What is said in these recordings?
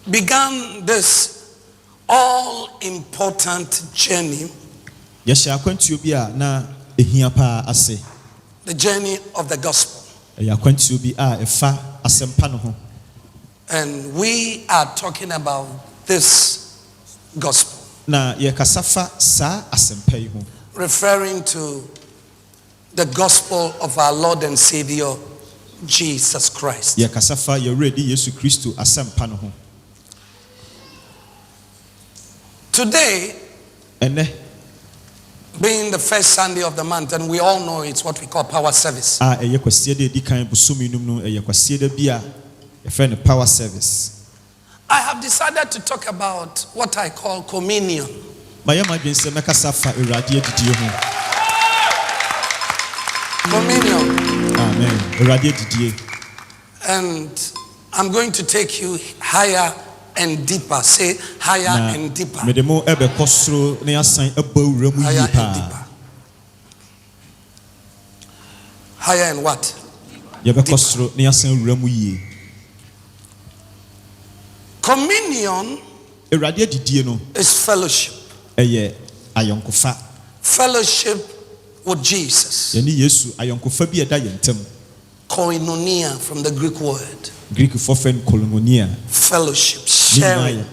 began this all-important journey, the journey of the gospel. And we are talking about this gospel, referring to the gospel of our Lord and Savior Jesus Christ. Today, being the first Sunday of the month, and we all know it's what we call power service. Power service. I have decided to talk about what I call communion. Communion. Amen. And I'm going to take you higher and deeper. Say higher and deeper. Higher and deeper. Higher and what? Deeper. Communion is fellowship. Fellowship with Jesus. Koinonia from the Greek word. Fellowship, sharing.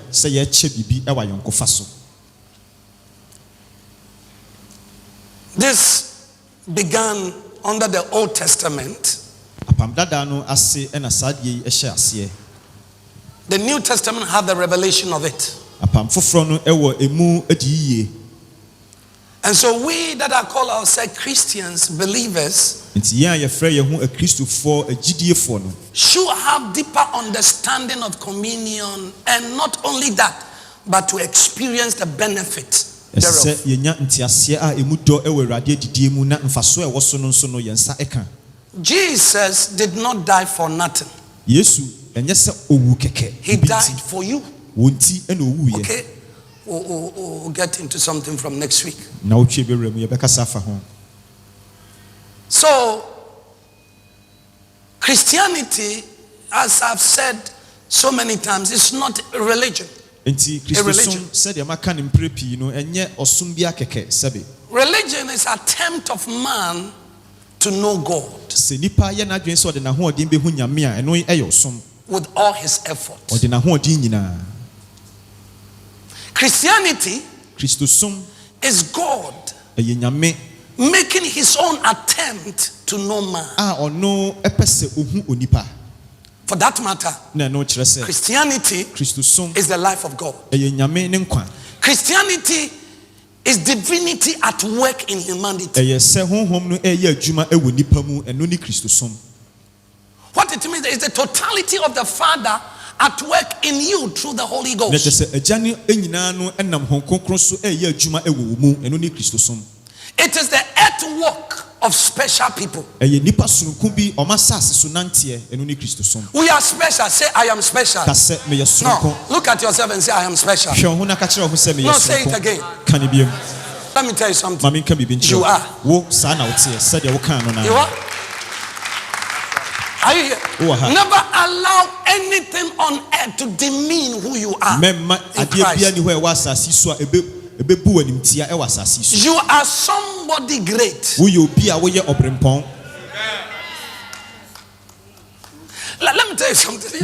This began under the Old Testament. The New Testament had the revelation of it. And so we that are called ourselves Christians, believers, should have deeper understanding of communion, and not only that, but to experience the benefit thereof. Jesus did not die for nothing. He died for you. Okay? We'll get into something from next week. So, Christianity, as I've said so many times, is not a religion. Religion is an attempt of man to know God with all his effort. Christianity is God making his own attempt to know man. For that matter, Christianity is the life of God. Christianity is divinity at work in humanity. What it means is the totality of the Father at work in you through the Holy Ghost. It is the earth work of special people. We are special. Say, I am special. No, look at yourself and say, I am special. No, say it again. Let me tell you something. You are. You are. Are you here? Never allow anything on earth to demean who you are in Christ. You are somebody great. Let me tell you something.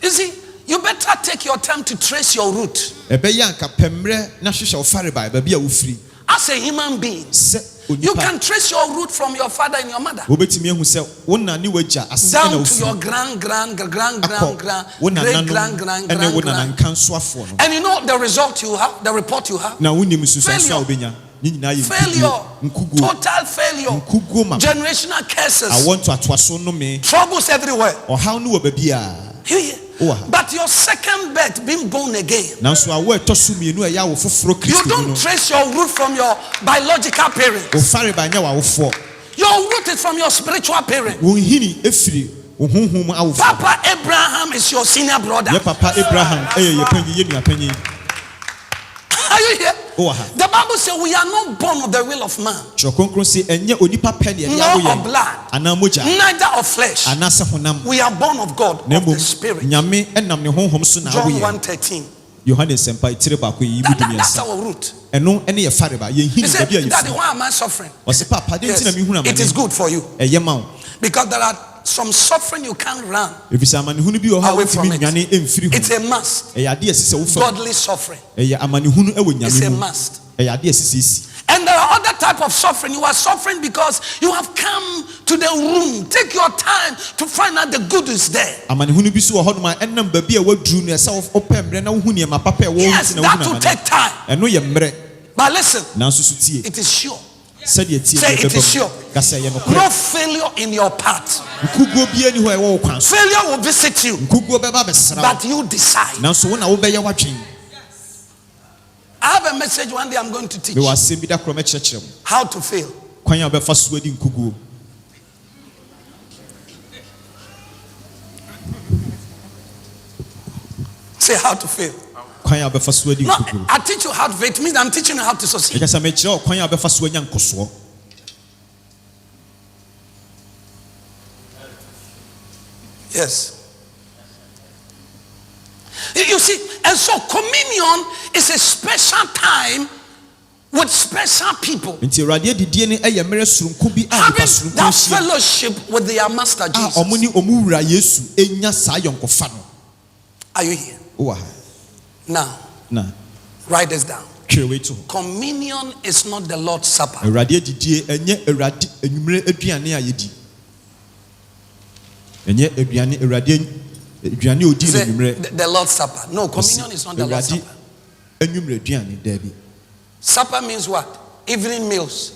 You see, you better take your time to trace your root. As a human being, you can trace your root from your father and your mother down to your grand. And you know the result you have, the report you have? Failure, total failure, generational curses, troubles everywhere. But your second birth, being born again, you don't trace your root from your biological parents. Your root is from your spiritual parent. Papa Abraham is your senior brother. Are you here? The Bible says we are not born of the will of man, nor of blood, neither of flesh. We are born of God, of the Spirit. John 1:13. That's our root. He said, Daddy, why am I suffering? Yes, it is good for you. Because there are some suffering you can't run away from it. It's a must. Godly suffering. It's a must. And there are other type of suffering. You are suffering because you have come to the room. Take your time to find out the good is there. Yes, that will take time. But listen, it is sure. Say it is sure. No failure in your path. Failure will visit you, but you decide. I have a message one day I'm going to teach how to fail. Say how to fail. No, I teach you how to fail. It means I'm teaching you how to succeed. Yes. You see, and so communion is a special time with special people. Having that fellowship with their master Jesus. Are you here? Now, write this down. Communion is not the Lord's Supper. The Lord's Supper. No, communion is not the Lord's Supper. Supper means what? Evening meals.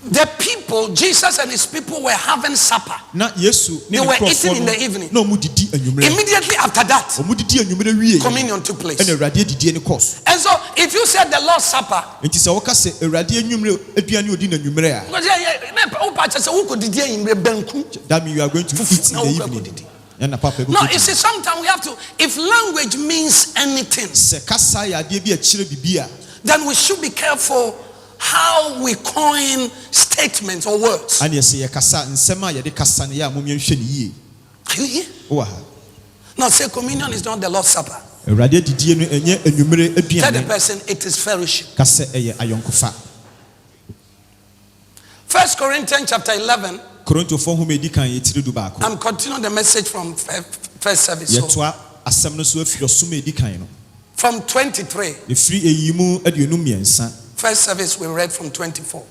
The people, Jesus and his people, were having supper. They were eating in the evening. Immediately after that, communion took place. And so, if you said the Lord's Supper, that means you are going to eat in the evening. No, you see, sometimes we have to, if language means anything, then we should be careful how we coin statements or words. Are you here? Now say communion is not the Lord's Supper. Tell the person it is fellowship. 1 Corinthians chapter 11. I'm continuing the message from first service. So from 23. First service we read from 24.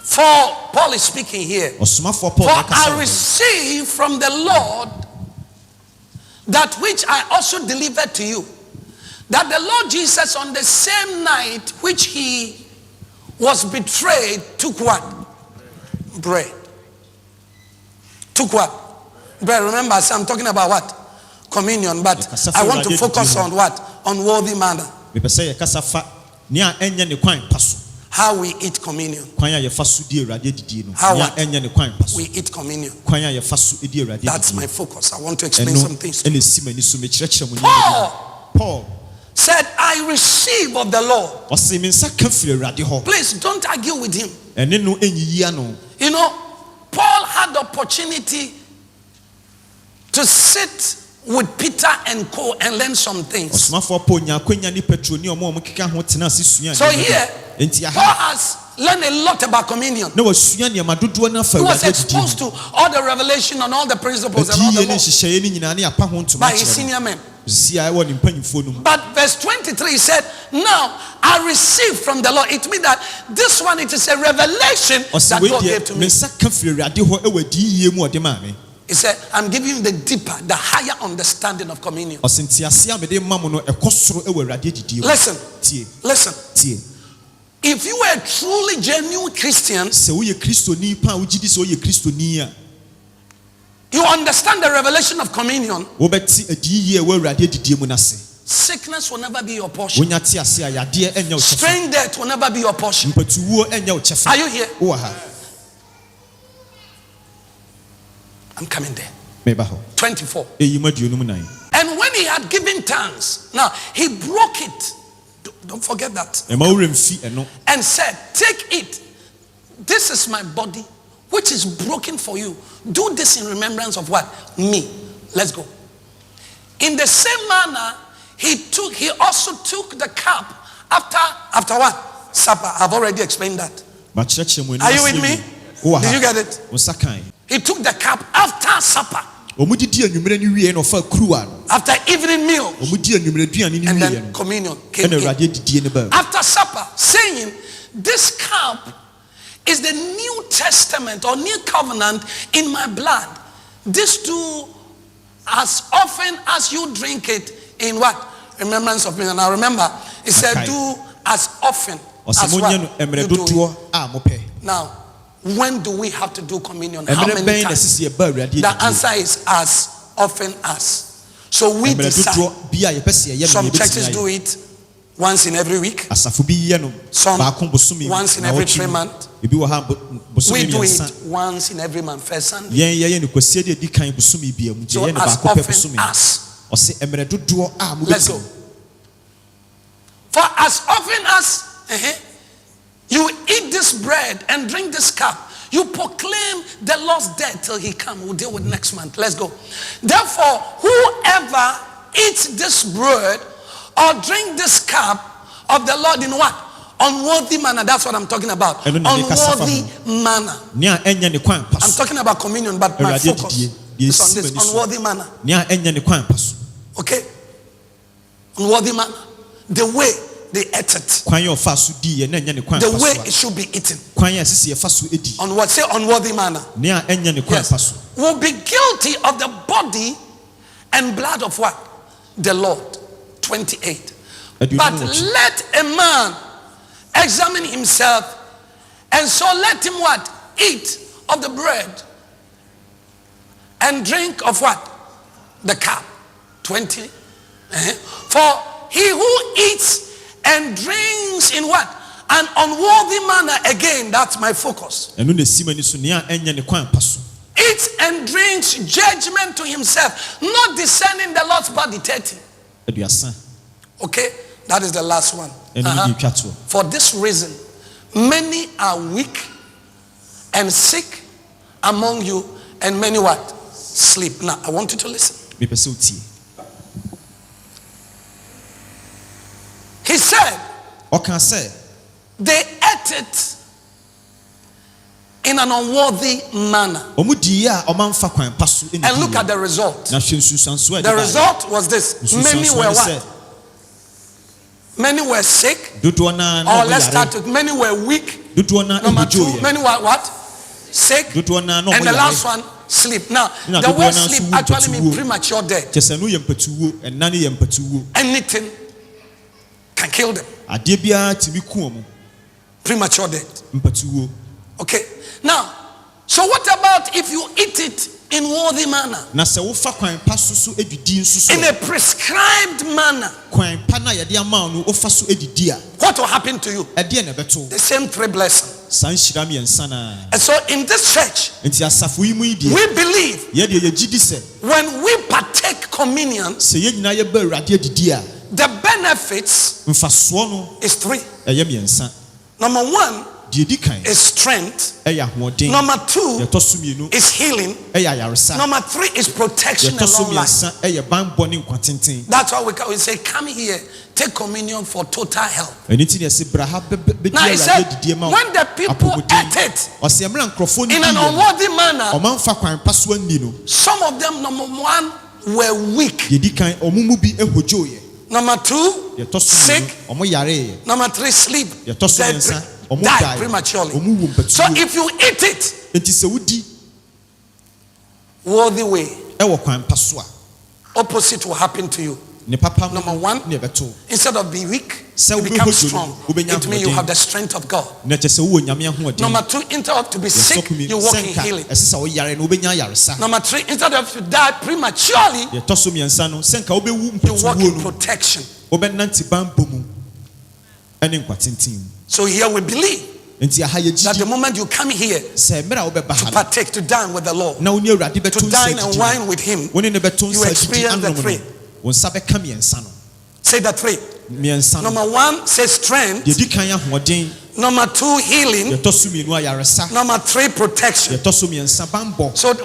For Paul is speaking here. For I received from the Lord that which I also delivered to you, that the Lord Jesus on the same night which he was betrayed took what? Bread. Took what? Bread. Remember, I'm talking about what? Communion, but I want to focus on what? Unworthy manner. How we eat communion. How we eat communion. That's my focus. I want to explain some things to you. Paul said, I receive of the Lord. Please don't argue with him. You know, Paul had the opportunity to sit with Peter and Co and learn some things. So here, Paul has learned a lot about communion. He was exposed to all the revelation and all the principles and all the law by his senior men. But verse 23 said, now I received from the Lord. It means that this one, it is a revelation that God gave to me. He said, I'm giving you the deeper, the higher understanding of communion. Listen. If you were a truly genuine Christian, you understand the revelation of communion. Sickness will never be your portion. Strange death will never be your portion. Are you here? I'm coming there. 24. And when he had given thanks, now he broke it. Don't forget that. And said, take it. This is my body, which is broken for you. Do this in remembrance of what? Me. Let's go. In the same manner, he also took the cup after what? Supper. I've already explained that. Are you with me? Did you get it? He took the cup after supper. After evening meal. And then communion came in. After supper, saying, this cup is the New Testament or New Covenant in my blood. This do as often as you drink it in what? Remembrance of me. And I remember, it said, do as often as what you do it. Now, when do we have to do communion? How many times? The answer is as often as. So we decide. Some churches do it once in every week. Some once in every 3 months. We do it once in every month, first Sunday. So as often as. Let's go. For as often as you eat this bread and drink this cup, you proclaim the Lord's death till he come. We'll deal with next month. Let's go. Therefore, whoever eats this bread or drink this cup of the Lord in what? Unworthy manner. That's what I'm talking about. Unworthy manner. I'm talking about communion, but my focus is on this unworthy manner. Okay? Unworthy manner. The way they ate it. The way it should be eaten. On what? Say unworthy manner. Yes. Will be guilty of the body and blood of what? The Lord. 28. But let a man examine himself, and so let him what? Eat of the bread and drink of what? The cup. 20. For he who eats and drinks in what? An unworthy manner. Again, that's my focus. Eats and drinks judgment to himself, not discerning the Lord's body. 30. Okay, that is the last one. For this reason, many are weak and sick among you, and many what? Sleep. Now, I want you to listen. He said, they ate it in an unworthy manner. And look at the result. The result was this. Many were what? Many were sick. Or let's start with many were weak. Number 2, many were what? Sick. And the last one, sleep. Now, the word sleep actually means premature death. Anything can kill them. Premature death. Okay. Now, so what about if you eat it in worthy manner? In a prescribed manner. What will happen to you? The same 3 blessings. And so in this church, we believe when we partake communion, the benefits is 3. Number 1 is strength. Number 2 is healing. Number 3 is protection and long life. That's why we say, come here, take communion for total health. Now he said, when the people ate it in an unworthy manner, some of them, number 1, were weak. Number 2, sick. Number 3, sleep. They die prematurely. So if you eat it worthy way, opposite will happen to you. Number 1, instead of being weak, you become strong. It means you have the strength of God. Number 2, instead of to be sick, you walk in healing. Number 3, instead of to die prematurely, you walk in protection. So here we believe That the moment you come here to partake, to dine with the Lord, to dine and wine with Him, you experience the three. Say the three. Number one, say strength. Number two, healing. Number three, protection. So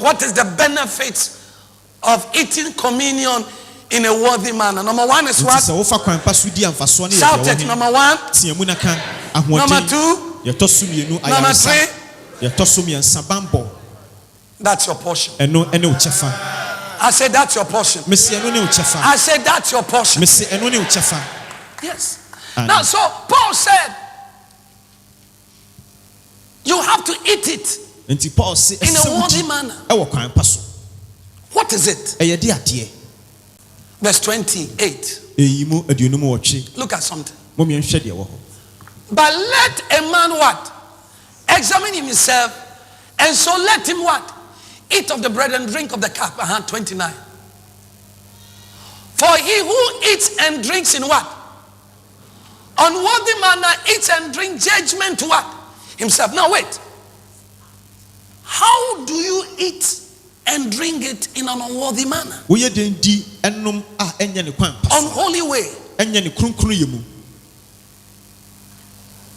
what is the benefits of eating communion in a worthy manner? Number one is what? Shout it. Number one. Number two. Number three. That's your portion. I said that's your portion. I said that's your portion. Yes. Now, so Paul said, you have to eat it in a worthy manner. What is it? Verse 28. Look at something. But let a man what? Examine himself, and so let him what? Eat of the bread and drink of the cup. 29. For he who eats and drinks in what? Unworthy manner eats and drinks judgment to what? Himself. Now wait. How do you eat and drink it in an unworthy manner? Unholy way.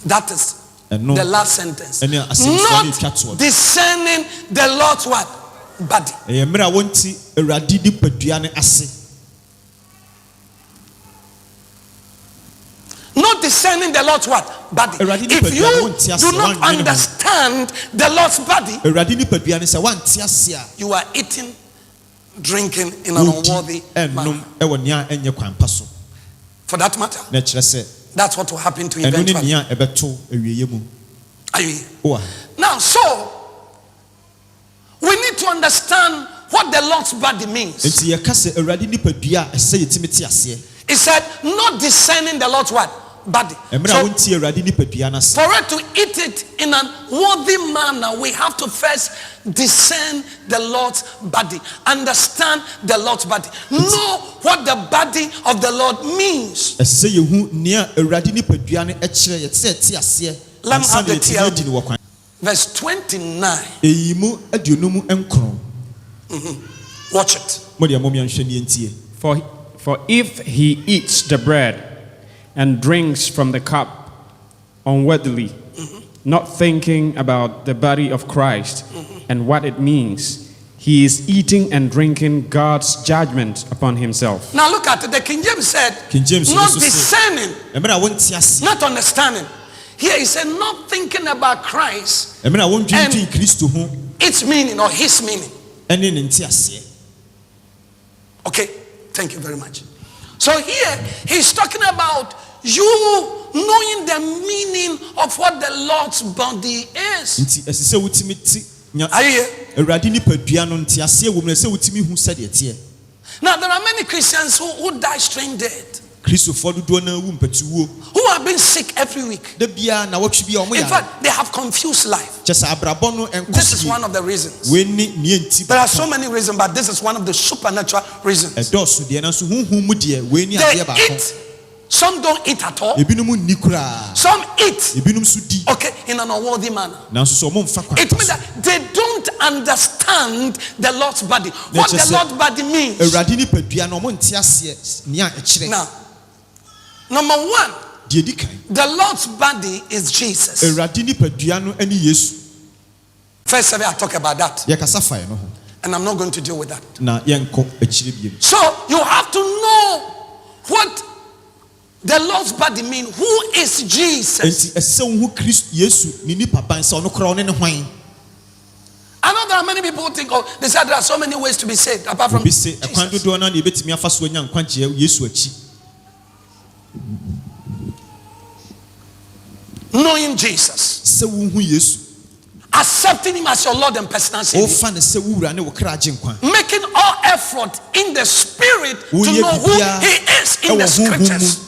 That is the last sentence. Not discerning the Lord's what? Body. Not discerning the Lord's what? Body. If you do not understand the Lord's body, you are eating, drinking in an unworthy manner. For that matter, that's what will happen to you eventually. Are you here? Now, so we need to understand what the Lord's body means. It said, not discerning the Lord's what? Body. So, for it to eat it in an worthy manner, we have to first discern the Lord's body, understand the Lord's body, know what the body of the Lord means. Let me have the TL. Verse 29. Watch it. For if he eats the bread and drinks from the cup unworthily, not thinking about the body of Christ and what it means, he is eating and drinking God's judgment upon himself. Now look at it. The King James said, not discerning, not understanding. Here he said, not thinking about Christ and its meaning or his meaning. Okay, thank you very much. So here he's talking about you knowing the meaning of what the Lord's body is. Are you here? Now there are many Christians who die strange dead, who have been sick every week. In fact, they have confused life. This is one of the reasons. There are so many reasons, but this is one of the supernatural reasons. They eat. Some don't eat at all. Some eat, okay, in an unworthy manner. It means that they don't understand the Lord's body. What the Lord's body means. Now, number one, the Lord's body is Jesus. First survey, I talk about that. And I'm not going to deal with that. So you have to know what the Lord's body means. Who is Jesus? I know there are many people who think, oh, they said there are so many ways to be saved apart from Jesus. Knowing Jesus, accepting him as your Lord and personal Savior, making all effort in the Spirit to know who he is in the Scriptures.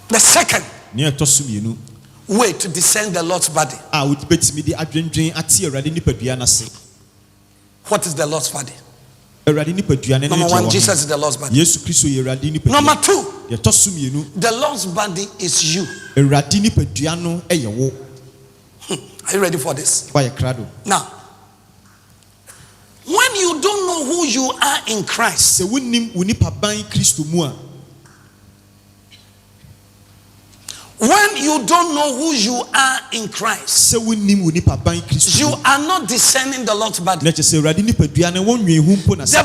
The second way to discern the Lord's body. What is the Lord's body? Number one, Jesus is the Lord's body. Number two, the Lord's body is you. Are you ready for this? Now, when you don't know who you are in Christ, when you don't know who you are in Christ, you are not discerning the Lord's body. The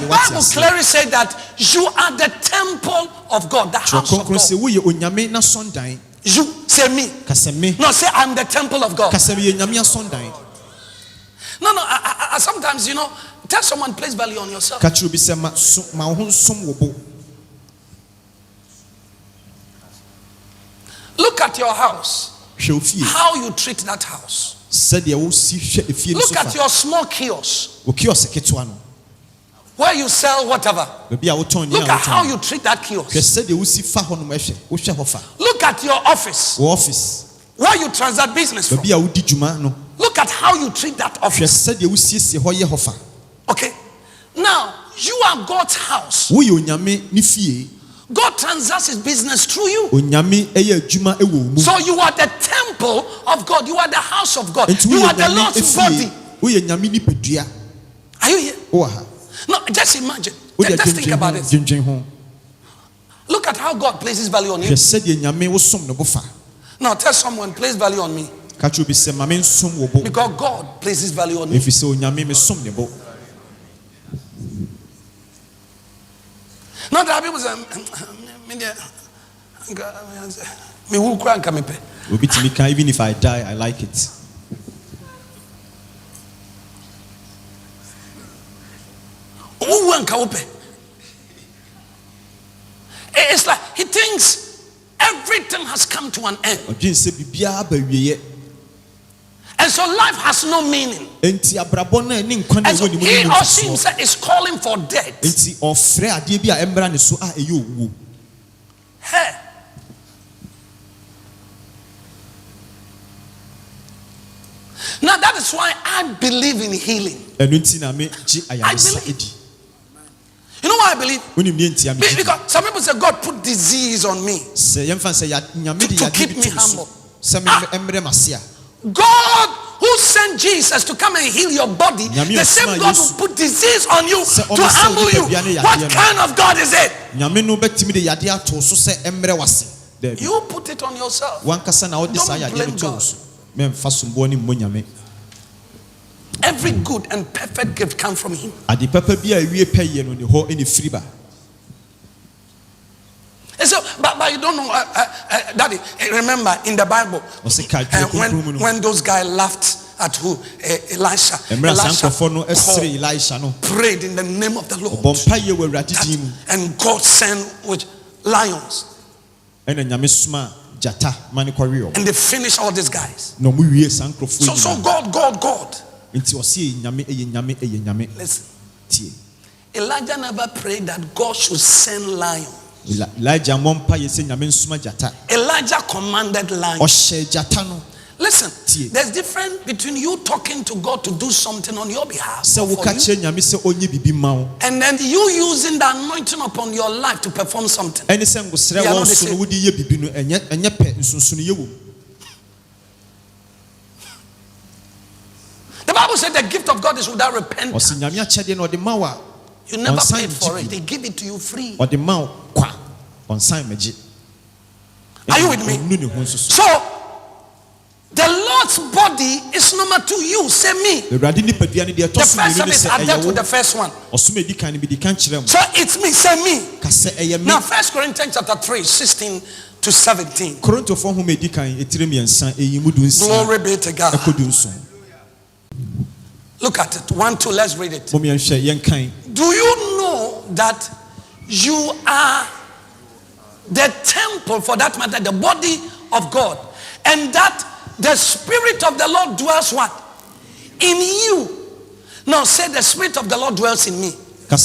Bible clearly said that you are the temple of God, the house of God. You say me. No, say I'm the temple of God. No, I sometimes, tell someone, place value on yourself. Look at your house. How you treat that house. Look at your small kiosk where you sell whatever. Look at how you treat that kiosk. Look at your office where you transact business from. Look at how you treat that office. Okay. Now, you are God's house. God transacts his business through you. So you are the temple of God. You are the house of God. You are the Lord's body. Are you here? No, just imagine. Just think about it. Look at how God places value on you. Now tell someone, place value on me. Because God places value on me. Not that people say, even if I die, I like it. It's like he thinks everything has come to an end. And so life has no meaning. And so he or she himself is calling for death. Hey. Now that is why I believe in healing. I believe. You know why I believe? Because some people say God put disease on me to keep me humble. God who sent Jesus to come and heal your body, the same God who put disease on you to humble you. What kind of God is it? You put it on yourself. Don't blame God. Every good and perfect gift comes from him. And so, but you don't know, Daddy, remember in the Bible, when those guys laughed at who? Elisha prayed in the name of the Lord. And God sent with lions. And they finished all these guys. So God. Listen. Elijah never prayed that God should send lions. Elijah commanded lions. Listen, there's difference between you talking to God to do something on your behalf and then you using the anointing upon your life to perform something. They are not the same. The Bible said the gift of God is without repentance. You never paid for it. They give it to you free. Are you with me? So, the Lord's body is number two. You say me. The first service I dealt with the first one. So it's me. Say me. Now 1 Corinthians chapter 3, 16 to 17. Glory be to God. Look at it. 1, 2, let's read it. Do you know that you are the temple, for that matter, the body of God, and that the Spirit of the Lord dwells what? In you. Now say the Spirit of the Lord dwells in me. Now,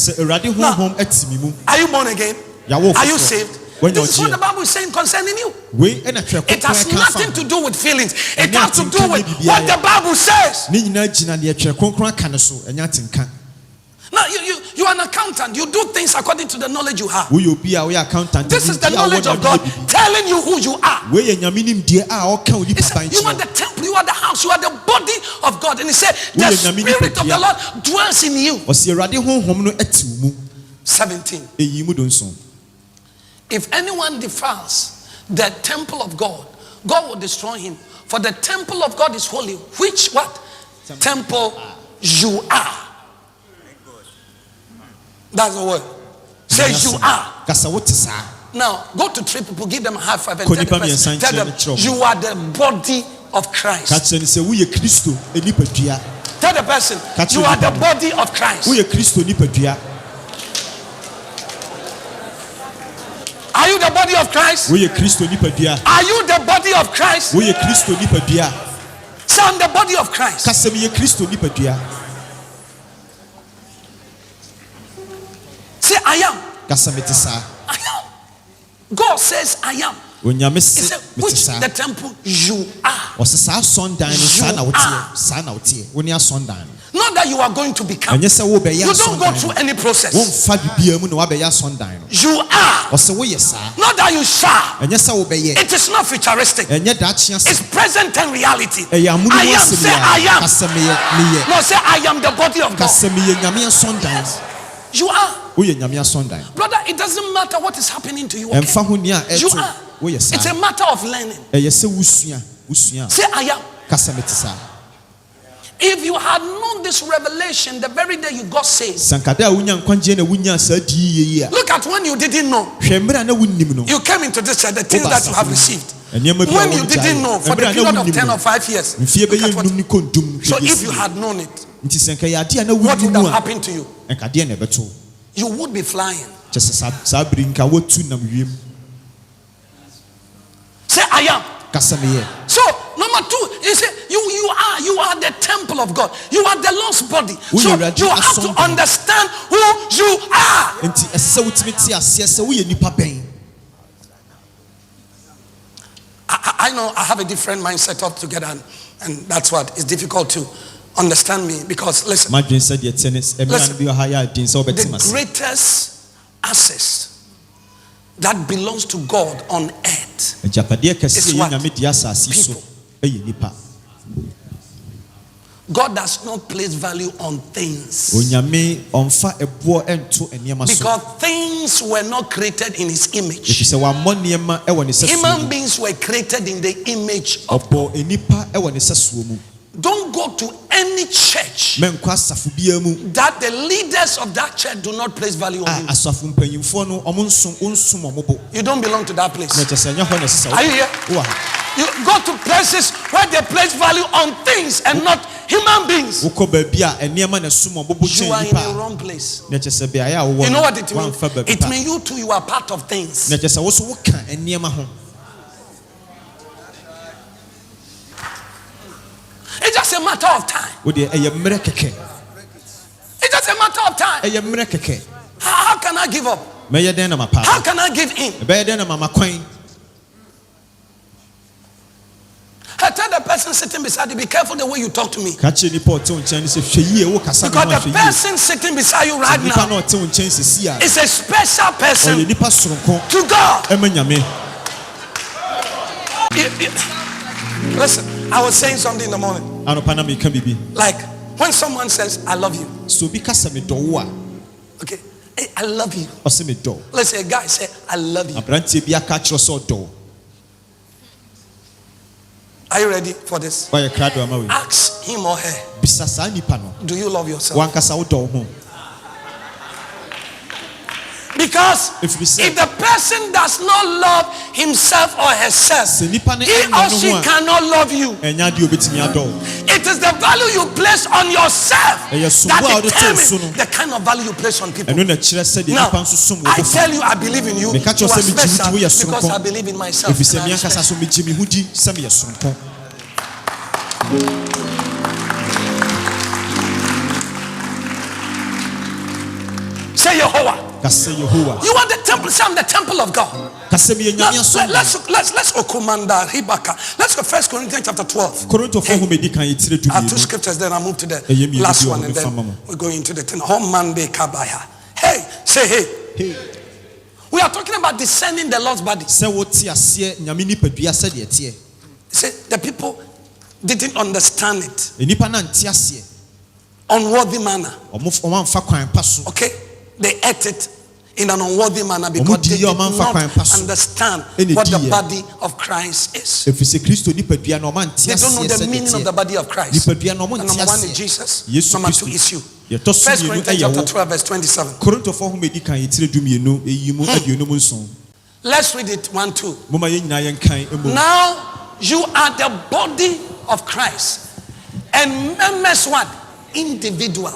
are you born again? Are you saved? This is what the Bible is saying concerning you. It has nothing to do with feelings. It has to do with what the Bible says. Now you are an accountant. You do things according to the knowledge you have. This is the knowledge of God telling you who you are. He said, you are the temple, you are the house, you are the body of God. And he said, the Spirit of the Lord dwells in you. 17. If anyone defiles the temple of God, God will destroy him. For the temple of God is holy. Which what? Temple you are. That's the word. Say you are. Now go to three people, give them a high five and tell them you are the body of Christ. Tell the person you are the body of Christ. Are you the body of Christ? Are you the body of Christ? Say, I'm the body of Christ. Say, I am. I am. God says, I am. He said, which the temple you are. Not that you are going to become. You don't go through any process. You are. Not that you shall. It is not futuristic. It's present and reality. I am. Say I am. No, say I am the body of God. You are. Brother, it doesn't matter what is happening to you. Okay? You are. It's a matter of learning. Say I am. If you had known this revelation the very day you got saved, look at when you didn't know. You came into this church, the things that you have received. When you didn't know for the period of 10 or 5 years. So if you had known it, what would have happened to you? You would be flying. Say I am. So number 2, he said you are the temple of God. You are the Lord's body. So you have to understand who you are. I know I have a different mindset altogether, and that's what is difficult to understand me, because listen, the greatest access that belongs to God on earth is what? People. God does not place value on things, because things were not created in his image. Human beings were created in the image of God. Don't go to any church that the leaders of that church do not place value on you. You don't belong to that place. Are you here? You go to places where they place value on things and not human beings. You are in the wrong place. You know what it means? It means you too, you are part of things. It's just a matter of time. It's just a matter of time. How can I give up? How can I give in? I tell the person sitting beside you, be careful the way you talk to me. Because the person sitting beside you right now is a special person to God. Listen, I was saying something in the morning. Like when someone says, I love you. Okay, hey, I love you. Let's say a guy say, I love you. Are you ready for this? Ask him or her, do you love yourself? Because if the person does not love himself or herself, he or she cannot love you. It is the value you place on yourself that determines the kind of value you place on people. Now, I tell you, I believe in you. You are special because I believe in myself. Say Yehovah. You are the temple. Say, I'm the temple of God. Now, let's Okumanda Hibaka. Let's go 1 Corinthians chapter 12. Hey. I have 2 scriptures, then I move to the last one, and then we go into the thing. Monday Kabaya. Hey, say hey. We are talking about discerning the Lord's body. See, the people didn't understand it. Unworthy manner. Okay, they ate it in an unworthy manner because they did not understand what the body of Christ is. They don't know the meaning of the body of Christ. Number 1 is Jesus. Number 2 is you. 1 Corinthians chapter 12 verse 27. Let's read it 1-2. Now you are the body of Christ, and members what? Individual.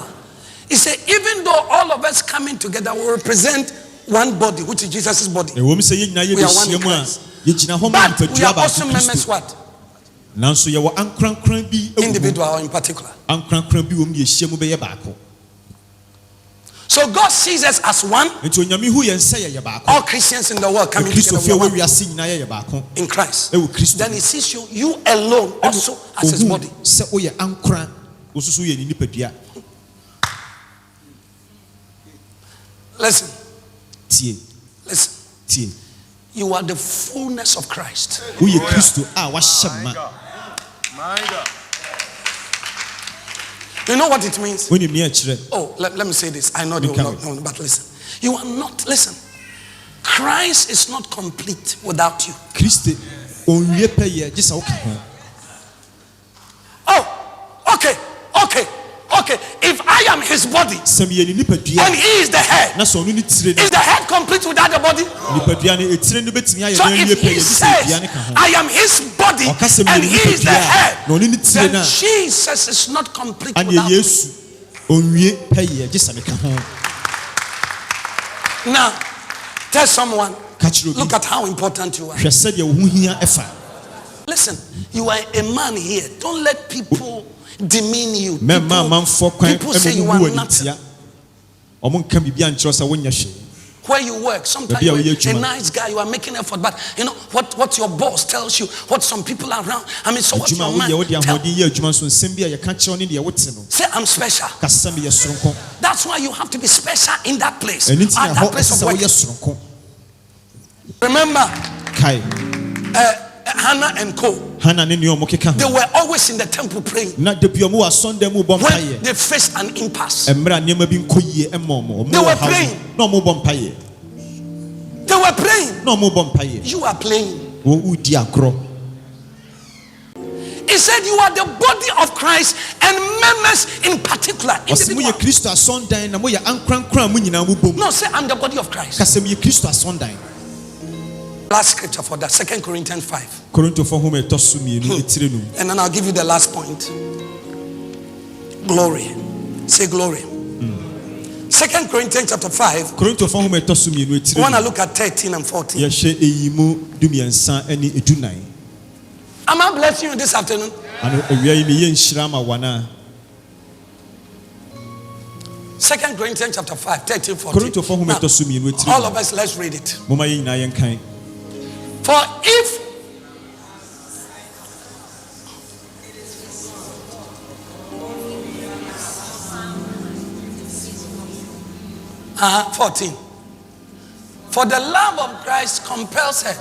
He said, even though all of us coming together will represent one body, which is Jesus' body. We are one in Christ. But we are also members what? Individual or in particular. So God sees us as one. All Christians in the world coming together in Christ. Then he sees you alone also as his body. Listen. You are the fullness of Christ. My God. You know what it means? Oh, let me say this. I know they will not know, but listen. You are not, listen. Christ is not complete without you. Oh, okay. If I am his body and he is the head, is the head complete without the body? So if he says, I am his body and he is the head, then Jesus is not complete without me. Now, tell someone, look at how important you are. Listen, you are a man here. Don't let people demean you. People say you are nothing. Where you work, sometimes you're a nice guy, you are making effort, but you know what your boss tells you, what some people are around. I mean, so what your man say, I'm special. That's why you have to be special in that place. At that place of work. Remember, Hannah and Co. They were always in the temple praying. When they faced an impasse, they were praying. You are playing. He said you are the body of Christ and members in particular. No, say I'm the body of Christ. Last scripture for that, 2 Corinthians 5. And then I'll give you the last point. Glory. Say glory. 2 Corinthians chapter 5. I want to look at 13 and 14. Am I blessing you this afternoon? 2 Corinthians chapter 5, 13, 14. Now, all of us, let's read it. For if for the love of Christ compels her,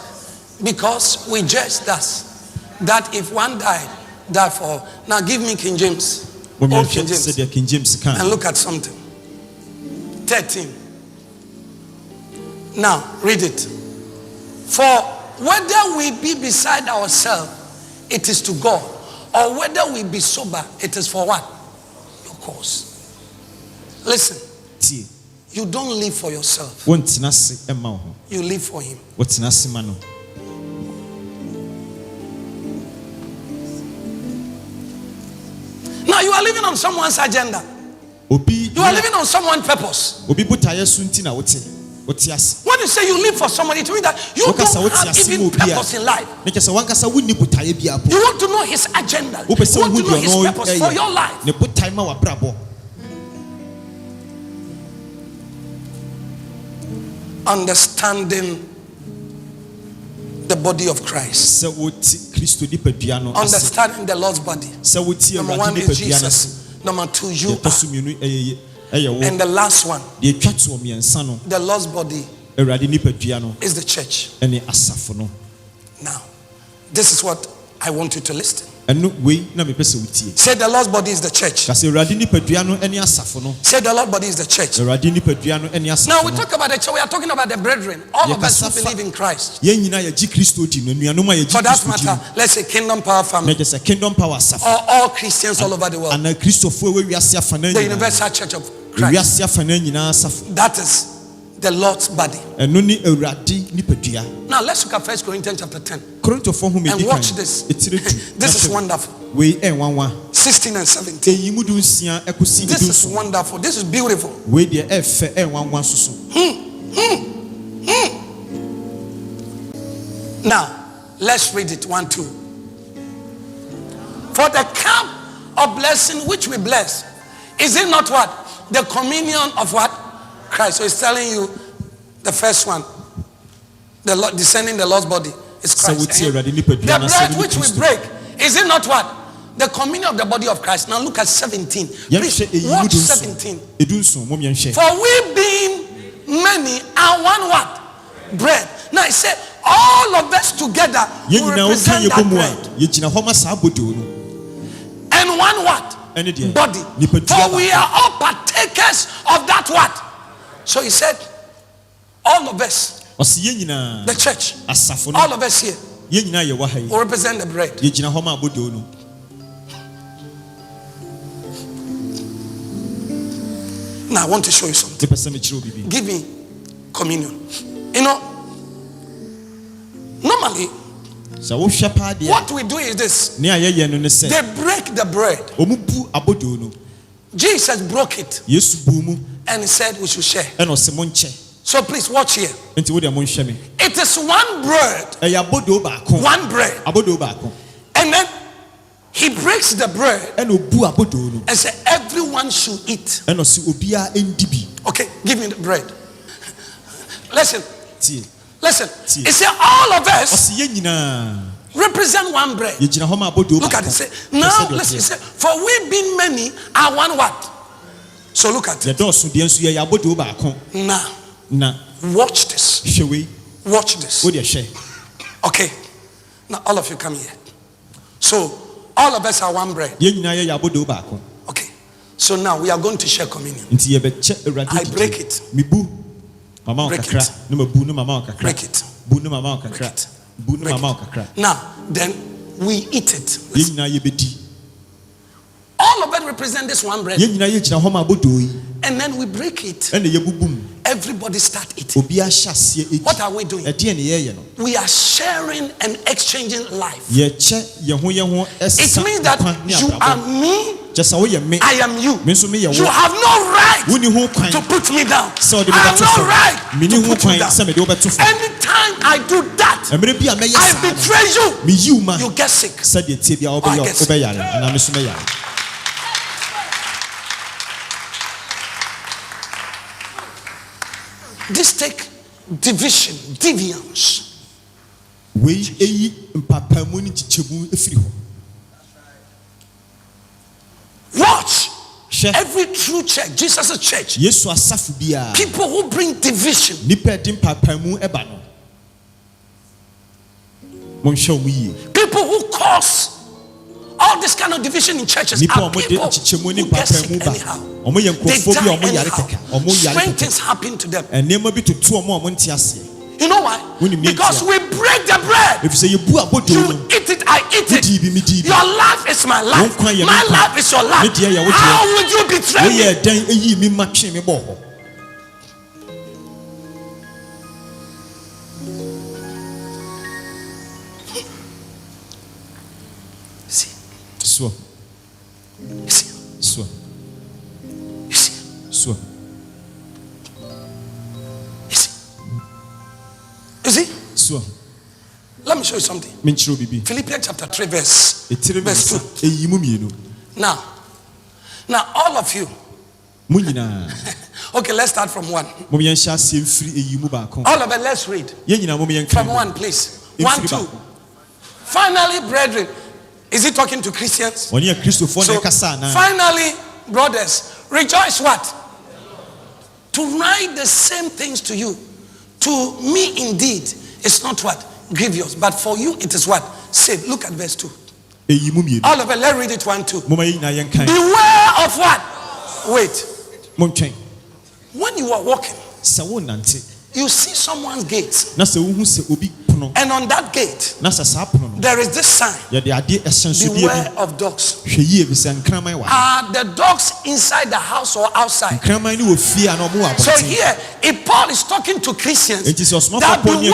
because we judge thus, that if one died, therefore. Now give me King James. Old King James. And look at something. 13. Now read it. For whether we be beside ourselves, it is to God, or whether we be sober, it is for what? Your cause. Listen, you don't live for yourself. You live for him. Now you are living on someone's agenda. You are living on someone's purpose. When you say you live for somebody, it means that you don't have even purpose in life. You want to know his agenda. You want to know his purpose for your life. understanding the body of Christ. Understanding the Lord's body. Number one is Jesus. Number two, you are. And the last one, the Lord's body is the church. Now, this is what I want you to listen. Say the Lord's body is the church. Say the Lord's body is the church. Now we talk about the church. We are talking about the brethren. All of us who believe in Christ. For that matter, let's say Kingdom Power family. Or all Christians all over the world. The Universal Church of Christ. That is the Lord's body. Now let's look at 1 Corinthians chapter 10 and watch this. This is wonderful. 16 and 17. This is wonderful. This is beautiful. Now let's read it. 1, 2. For the cup of blessing which we bless, is it not what? The communion of what? Christ. So it's telling you the first one, the Lord descending the Lord's body is Christ. The bread which we break, is it not what? The communion of the body of Christ. Now look at 17. Please watch 17. For we being many are one what? Bread. Now it said all of us together will represent that bread. And one what? Body. For we are all partakers of that what? So he said, all of us, the church, all of us here, will represent the bread. Now I want to show you something. Give me communion. You know, normally, what we do is this. They break the bread. Jesus broke it. And he said we should share. So please watch here. It is one bread. One bread. And then he breaks the bread and said everyone should eat. Okay, give me the bread. Listen. Listen. He said all of us represent one bread. Look at it. Say, now listen. Say, for we being many are one what? So look at it. Now, watch this. Watch this. Okay. Now all of you come here. So all of us are one bread. Okay. So now we are going to share communion. I break it. Break it. Break it. Now then we eat it. Listen. All of it represent this one bread. And then we break it. Everybody start eating. What are we doing? We are sharing and exchanging life. It means that you are me, I am you. You have no right to put me down. I have no right to put you down. Anytime I do that, I betray you. You get sick. Or I get sick. This take division, deviance. Watch. Every true church, Jesus' church. People who bring division. People who cause all this kind of division in churches are people who get sick anyhow. They die anyhow. Strange things happen to them. You know why? Because we break the bread. You eat it, I eat it. Your life is my life. My life is your life. How would you betray me? Sua. Sua. Sua. You see? Sua. Let me show you something. Philippians chapter 3 verse 2. Now all of you Okay, let's start from 1. All of it, let's read. From 1, please. 1, 2. Finally, brethren. Is he talking to Christians? So, finally, brothers, rejoice what? To write the same things to you. To me, indeed, it's not what? Grievous. But for you, it is what? Saved. Look at verse 2. All of it, let's read it 1, 2. Beware of what? Wait. When you are walking, you see someone's gate. And on that gate, there is this sign. Beware of dogs. Are the dogs inside the house or outside? So here, if Paul is talking to Christians, that beware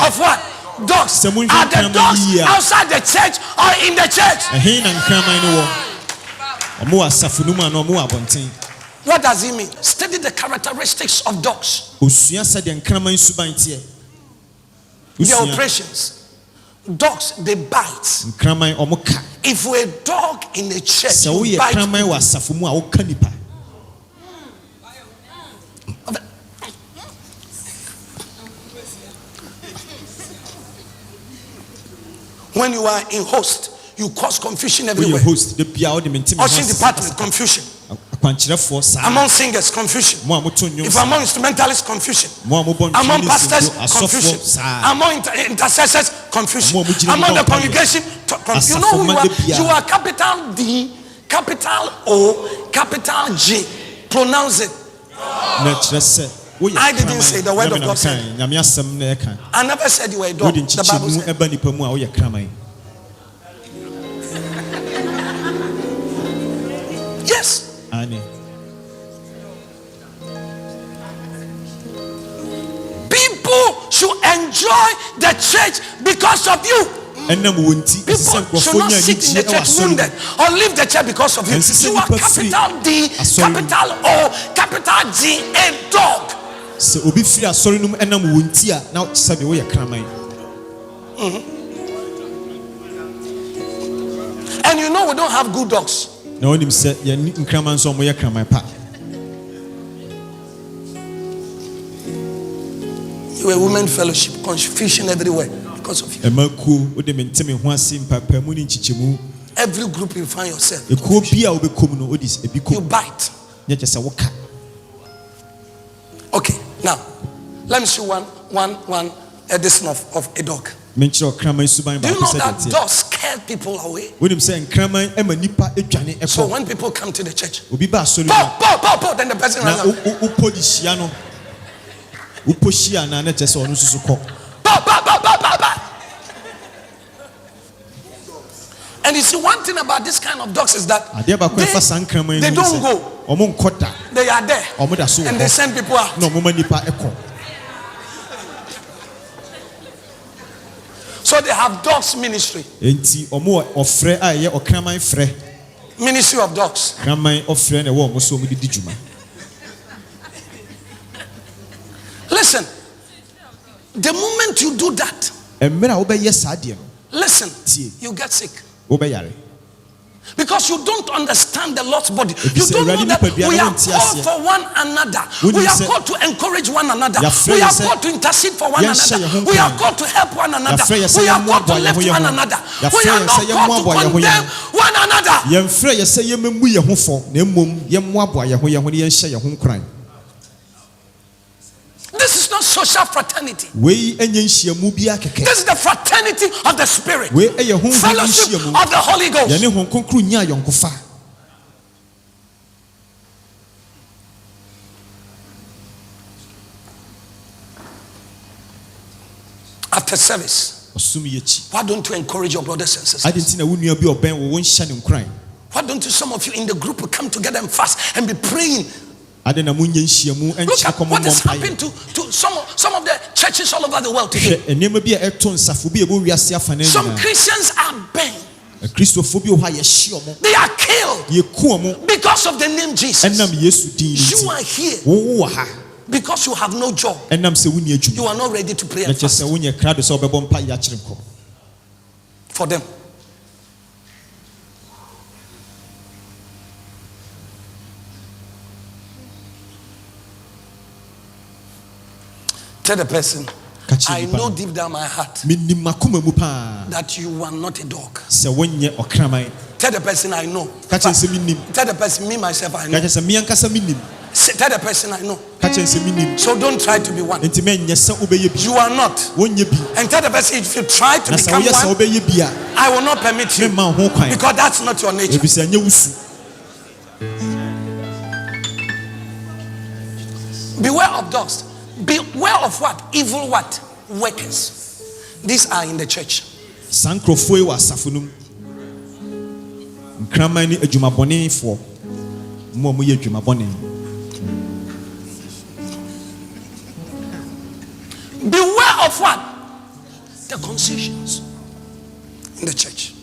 of what? Dogs. Are the dogs outside the church or in the church? What does he mean? Study the characteristics of dogs. Their operations. Dogs, they bite. If we're a dog in the church, you bite. When you are in host, you cause confusion everywhere. Ushering department, confusion. Among singers, confusion. If among instrumentalists, confusion. Among pastors, confusion. Among intercessors, confusion. Among the congregation, you know who you are? You are capital D, capital O, capital G. Pronounce it. I didn't say the word of God said. I never said you were a dog. The Bible said. Yes. People should enjoy the church because of you. People should not sit in the church wounded or leave the church because of you. You are capital D, capital O, capital G, a dog. And you know we don't have good dogs. You a women fellowship, confusion everywhere because of you. Every group you find yourself, you bite. Okay, now let me see one edition of a dog. Do you know that dogs scare people away? So when people come to the church, then the person runs away. And you see, one thing about this kind of dogs is that they don't go. They are there. And they send people out. So they have dogs ministry. Ministry of dogs. Listen, the moment you do that, listen, you get sick. Because you don't understand the Lord's body. You don't know that we are called for one another. We are called to encourage one another. We are called to intercede for one another. We are called to help one another. We are called to lift one another. We are not called to condemn one another. This is not social fraternity. This is the fraternity of the Spirit. Fellowship of the Holy Ghost. After service, why don't you encourage your brothers and sisters? Why don't you, some of you in the group, will come together and fast and be praying? Look at what has happened to some of the churches all over the world today. Some Christians are banned. They are killed because of the name Jesus. You are here because you have no job. You are not ready to pray and fast for them. Tell the person, I know deep down my heart that you are not a dog. Tell the person, I know. Tell the person, me myself, I know. Tell the person, I know. So don't try to be one. You are not. And tell the person, if you try to become one, I will not permit you, because that's not your nature. Beware of dogs. Beware of what? Evil what? Workers. These are in the church. Beware of what? The concessions in the church.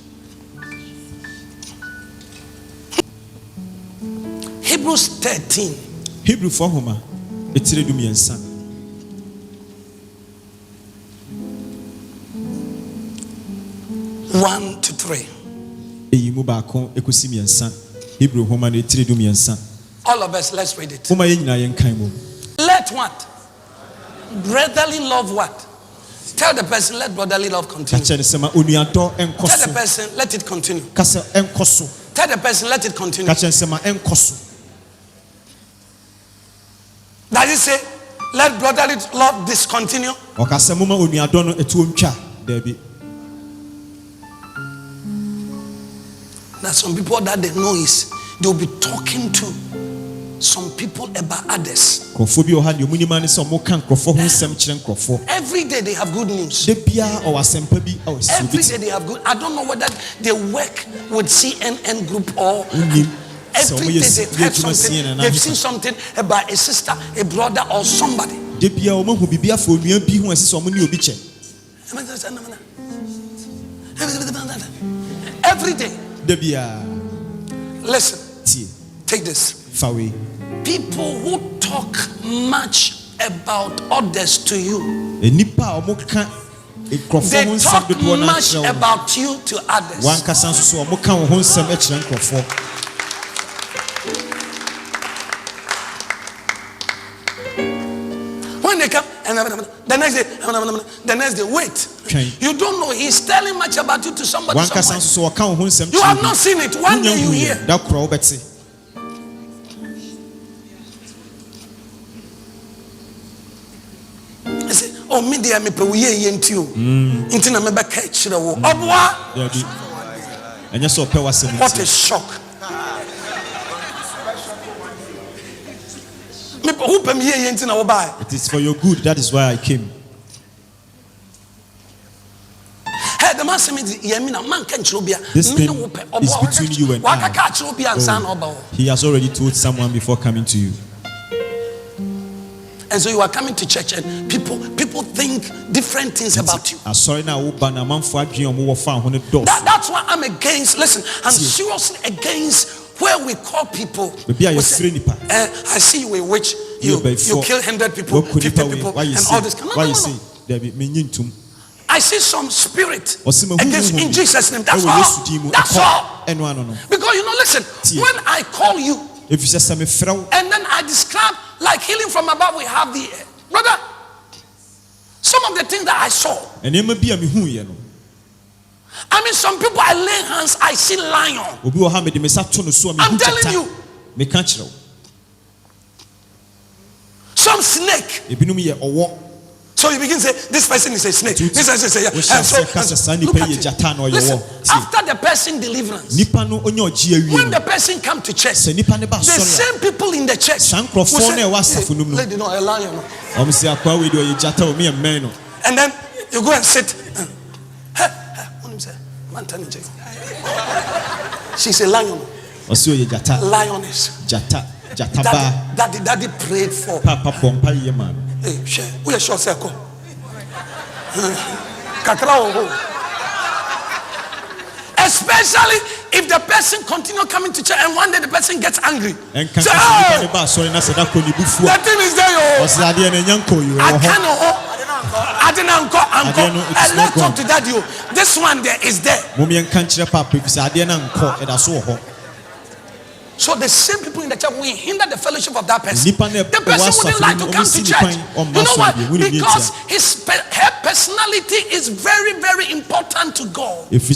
Hebrews 13. Hebrew for Homer. It's ready to me and son. 1 to 3. Hebrew Homer, it's ready to me and son. All of us, let's read it. Let what? Brotherly love what? Tell the person, let brotherly love continue. Tell the person, let it continue. Tell the person, let it continue. Does it say, let brotherly love discontinue? There's some people that they know is they'll be talking to some people about others. Every day they have good news. Every day they have good. I don't know whether they work with CNN group or every day they've heard something. They've seen something about a sister, a brother, or somebody. Every day. Listen. Take this. People who talk much about others to you, they talk much about you to others. When they come, the next day, wait. You don't know, he's telling much about you to somebody. You have not seen it. One day you hear. I say, oh, me there, me pe we ye ntio. Inti na me ba ka chire wo. Obwa. What a shock. It is for your good, that is why I came. This thing is between you and I. Oh, he has already told someone before coming to you. And so you are coming to church and people think different things about you. That's why I'm against, listen, I'm seriously against where we call people. I see you a witch, you kill 100 people, 50 people, and all this. No. I see some spirit against in Jesus' name. That's all. That's all. Because listen, when I call you, and then I describe like healing from above, we have the brother. Some of the things that I saw. I mean, some people I lay hands, I see lion. I'm telling you. Some snake. So you begin to say, this person is a snake. This person say, yeah. Look at it. Listen, after the person deliverance, when the person come to church, the same people in the church will say, hey, lady, no, a lion. And then you go and sit. She's a lion. Lioness. Daddy prayed for. Hey, we are sure circle. Especially if the person continue coming to church and one day the person gets angry. Say, oh, the thing is there, I didn't let's talk to that you. This one there is there. So the same people in the church will hinder the fellowship of that person. The person wouldn't like to come to church. You know why? Because her personality is very, very important to God. If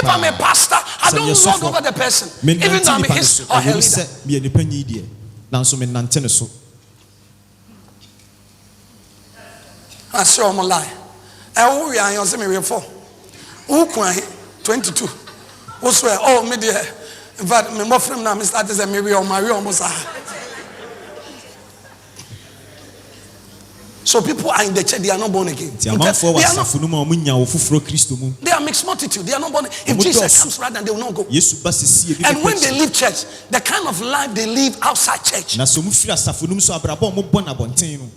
I'm a pastor, I don't walk over the person, even though I'm his or her leader. I saw my lie. We are on semi 4. 22. Also, oh, me dear. In fact, my mother from now, Mr. Is a maybe or Mario almost. So people are in the church, they are not born again. They are mixed multitude. They are not born. If Jesus comes right, then they will not go. And when they leave church, the kind of life they live outside church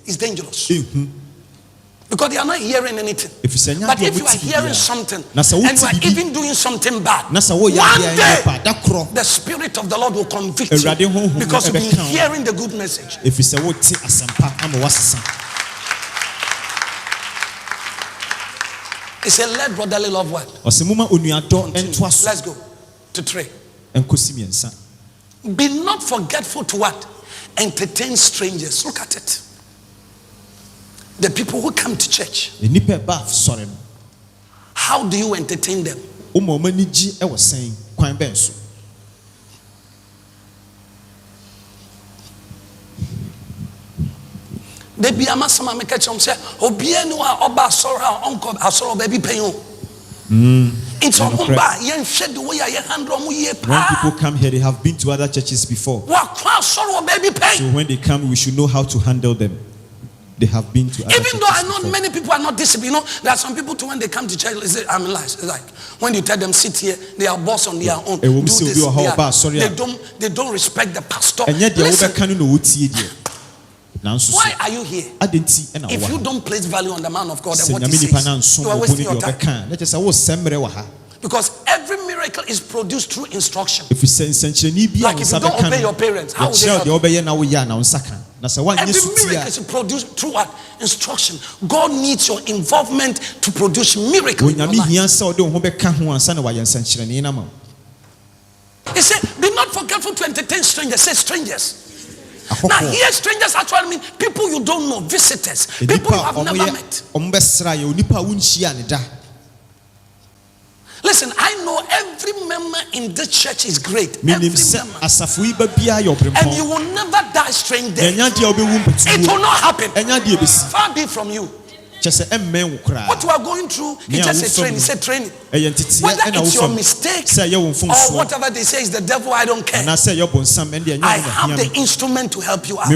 is dangerous. Because they are not hearing anything. But if you are hearing something and you are even doing something bad, one day the Spirit of the Lord will convict you because you've been hearing the good message. He said, let brotherly love what? Let's go to 3. Be not forgetful to what? Entertain strangers. Look at it. The people who come to church. How do you entertain them? They be ama sama me catch say obia ni wa oba soro onko asoro baby pain. It's on ba yen hwede the way you handle mu ye pa. When people come here, they have been to other churches before. So when they come, we should know how to handle them. They have been to other churches. Even though I know many people are not disciplined, you know, there are some people too when they come to church, they say, I'm lies. Like when you tell them sit here, they are boss on their own. Do this, they don't respect the pastor. Listen, why are you here? If you don't place value on the man of God and what he says, you are wasting your time. Because every miracle is produced through instruction. Like if you don't obey your parents, how will they help you? Every miracle is produced through what? Instruction. God needs your involvement to produce miracles in your life. He said, be not forgetful to entertain strangers. Say strangers. Now here strangers actually mean people you don't know, visitors, people you have never met. Listen, I know every member in this church is great. Every member. And you will never die strange there. It will not happen. Far be from you. What you are going through is just a training. It's a training. Whether it's your mistakes or whatever they say is the devil, I don't care. I have the instrument to help you out.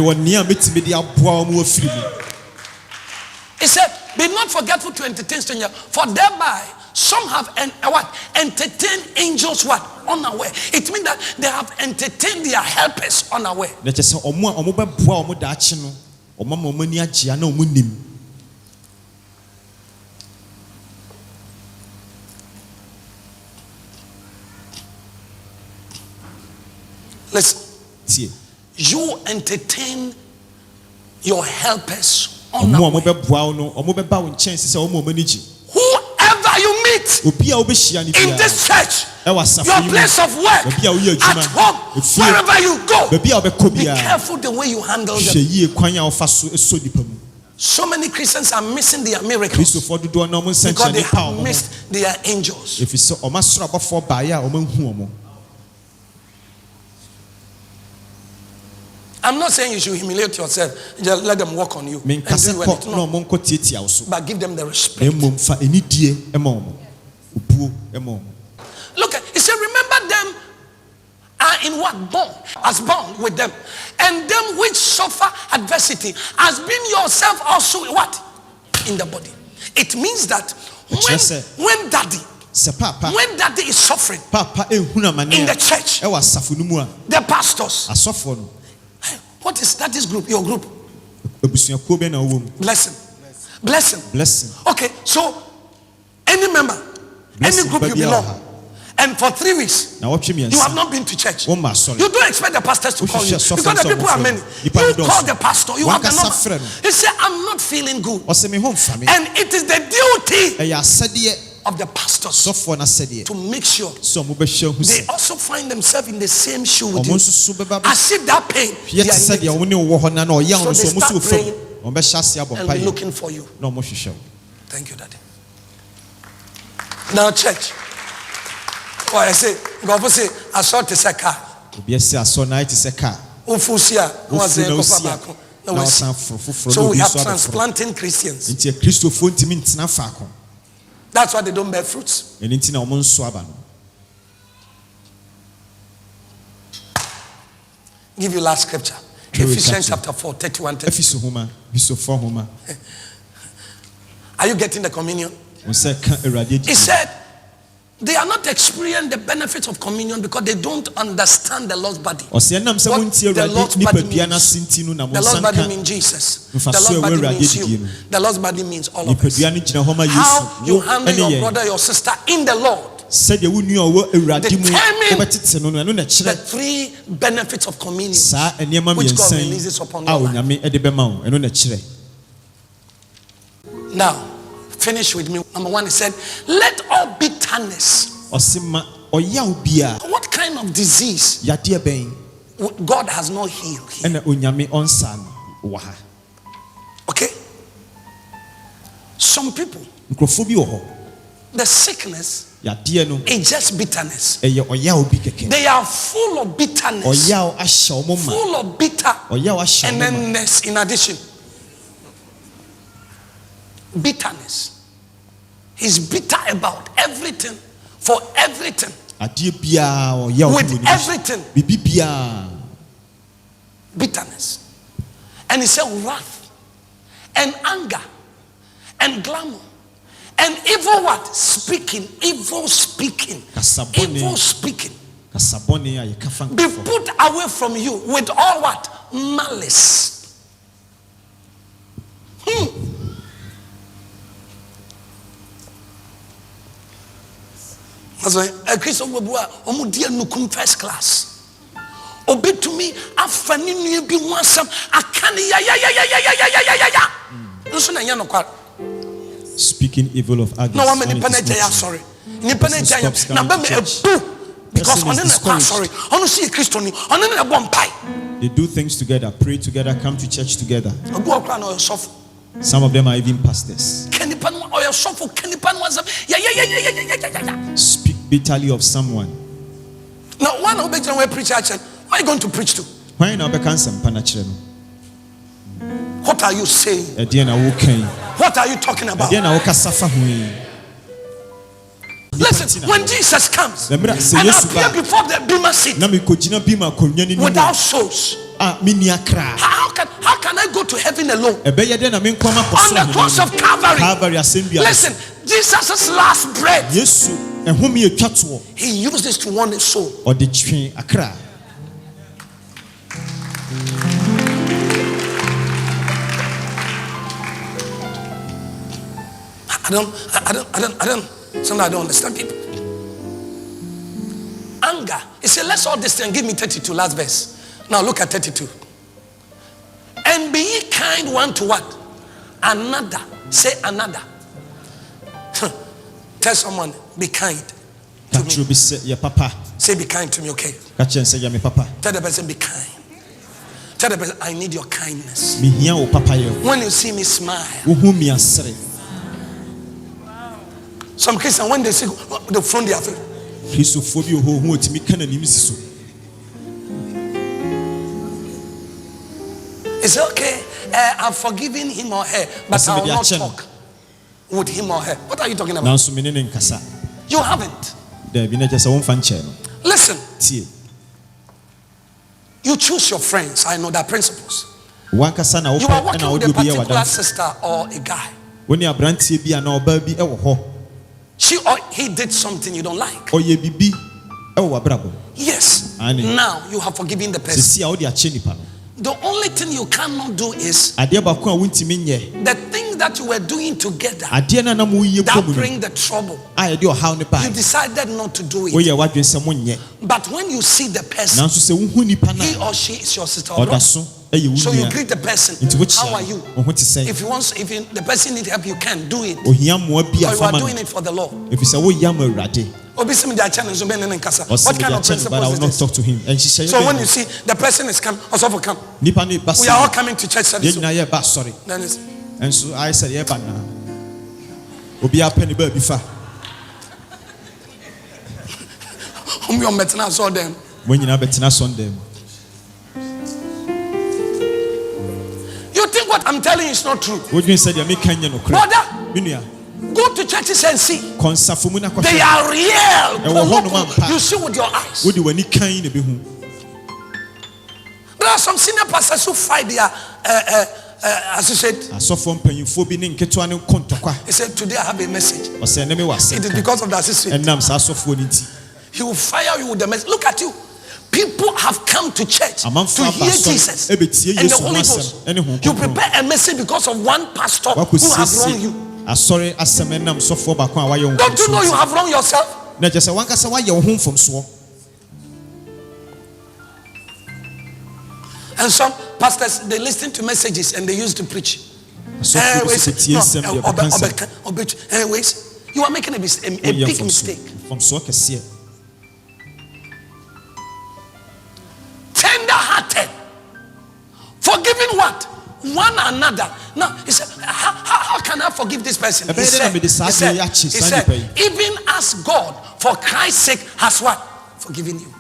He said, be not forgetful to entertain strangers, for thereby some have entertained angels what? Unaware. It means that they have entertained their helpers unaware. Listen, you entertain your helpers unaware. Whoever you meet in this church, your place of work, at home, wherever you go, be careful the way you handle them. So many Christians are missing their miracles because they have missed their angels. I'm not saying you should humiliate yourself. Just let them work on you. And but give them the respect. Look, he said, remember them are in what? Born. As born with them. And them which suffer adversity has been yourself also what? In the body. It means that when daddy is suffering in the church, the pastors, what is that? This group, your group? Blessing. Okay, so any member, any group you belong, and for 3 weeks you have not been to church. You don't expect the pastors to call you because the people are many. You call the pastor, you have the number. He said, I'm not feeling good. And it is the duty of the pastors to make sure they also find themselves in the same shoe with you. As if that pain, they are so they start praying and be looking for you. Thank you, Daddy. Now, church. Oh, I say, God say, I saw this car. So we have transplanting Christians. That's why they don't bear fruits. Give you last scripture. Ephesians chapter 4, 31, 32. Are you getting the communion? He said, they are not experiencing the benefits of communion because they don't understand the Lord's body. What the Lord's body means. The Lord's body means Jesus. The Lord's body means you. The Lord's body means all of us. How you handle your brother, your sister in the Lord determine the 3 benefits of communion which God releases upon your life. Now, finish with me. Number 1, he said, let all bitterness. What kind of disease God has not healed here? Okay? Some people, the sickness is just bitterness. They are full of bitterness, full of bitter, and then there's in addition bitterness. He's bitter about everything, for everything, with everything. Bitterness. And he said wrath and anger and glamour and evil what? Speaking. Evil speaking. Evil speaking. Be put away from you with all what? Malice. That's why a Christian will be first class. Obey to me, afani ni bi wansam akani ya. Speaking evil of others. No one many penetration sorry. Ni penetration na be me ebu because on the sorry. On see Christian ni on na bompai. They do things together, pray together, come to church together. Some of them are even pastors. Speak bitterly of someone. Now, one of the preach church, why are you going to preach to? Why not? What are you saying? What are you talking about? Listen, when Jesus comes and appear before the bema seat without souls, how can I go to heaven alone? On the cross of Calvary, listen, Jesus' last breath, he used this to warn his soul. Sometimes I don't understand people. Anger. He said, let's all this thing. Give me 32, last verse. Now look at 32. And be ye kind one to what? Another. Say another. Tell someone, be kind to me. Say be kind to me, okay? Tell the person, be kind. Tell the person, I need your kindness. When you see me, smile. Some Christians, when they see the front their face, it's okay. I've forgiven him or her, but I will not talk with him or her. What are you talking about? You haven't. Listen. You choose your friends. I know their principles. You are working with a particular sister or a guy. She or he did something you don't like. Yes. Now you have forgiven the person. The only thing you cannot do is the things that you were doing together that bring the trouble. You decided not to do it. But when you see the person, he or she is your sister or brother. So you greet the person. How are you? If the person needs help, you can do it. Or you are doing it for the Lord. What kind of principle is this? Talk to him. So when you see the person is come, also come. We are all coming to church service. Then it's, and so I said, yeah, but now. Obi a penny baby fa. You betina saw them. When you na betina saw them. You think what I'm telling you is not true? What you said, you make Kenya no crap. Brother, go to churches and see. They are real. You see with your eyes. There are some senior pastors who fight their associate. He said, today I have a message. It is because of the associate. He will fire you with the message. Look at you. People have come to church to hear Jesus and the Holy Ghost. You prepare a message because of one pastor who has wronged you. Don't you know you have wronged yourself? And some pastors, they listen to messages and they used to preach. Anyways, you are making a big mistake. Tender-hearted, forgiving what? One another. Now, he said, how can I forgive this person? He said, even as God, for Christ's sake, has what? Forgiven you.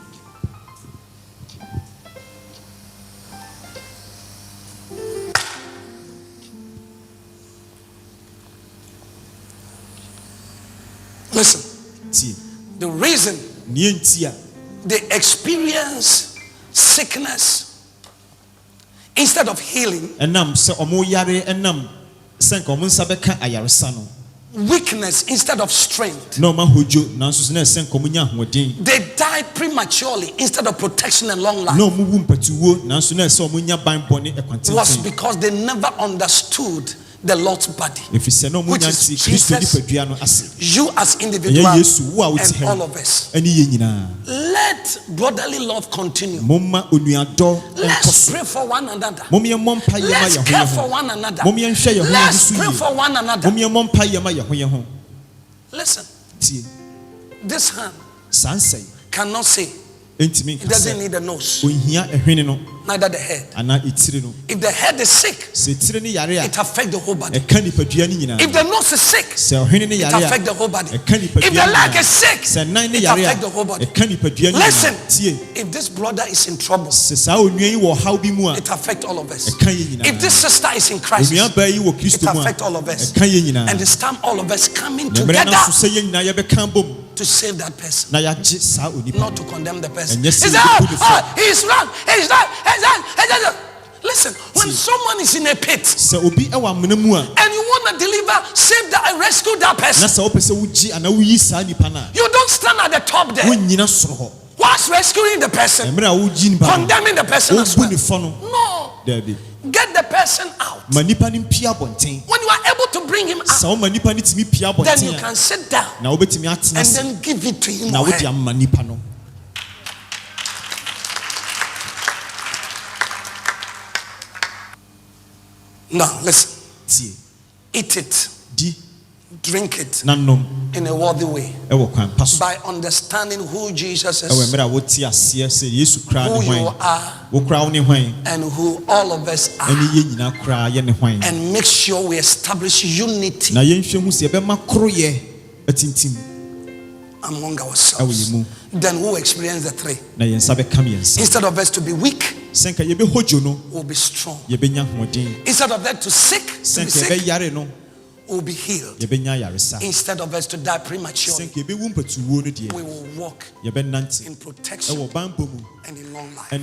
Listen, the reason they experience sickness instead of healing, weakness instead of strength, they die prematurely instead of protection and long life, was because they never understood the Lord's body, which is Jesus, you as individual, and all of us. Let brotherly love continue. Let's pray for one another. Let's care for one another. Let's pray for one another. Listen, this hand cannot say. It doesn't need a nose, neither the head. If the head is sick, it affects the whole body. If the nose is sick, it affects the whole body. If the leg is sick, it affects the whole body. Listen, if this brother is in trouble, it affects all of us. If this sister is in crisis, it affects all of us. And it's time all of us coming together to save that person, not to condemn the person. He said, he's wrong, he's wrong. Listen, when someone is in a pit and you want to deliver, save that, rescue that person, you don't stand at the top there whilst rescuing the person, condemning the person as well. No. Get the person out. When you are able to bring him out, then you can sit down and then give it to him. Now listen. Eat it. Drink it in a worthy way by understanding who Jesus is, who you are, and who all of us are, and make sure we establish unity among ourselves. Then we'll experience the three. Instead of us to be weak, we'll be strong. Instead of that to be sick, will be healed. Instead of us to die prematurely, we will walk in protection and in long life.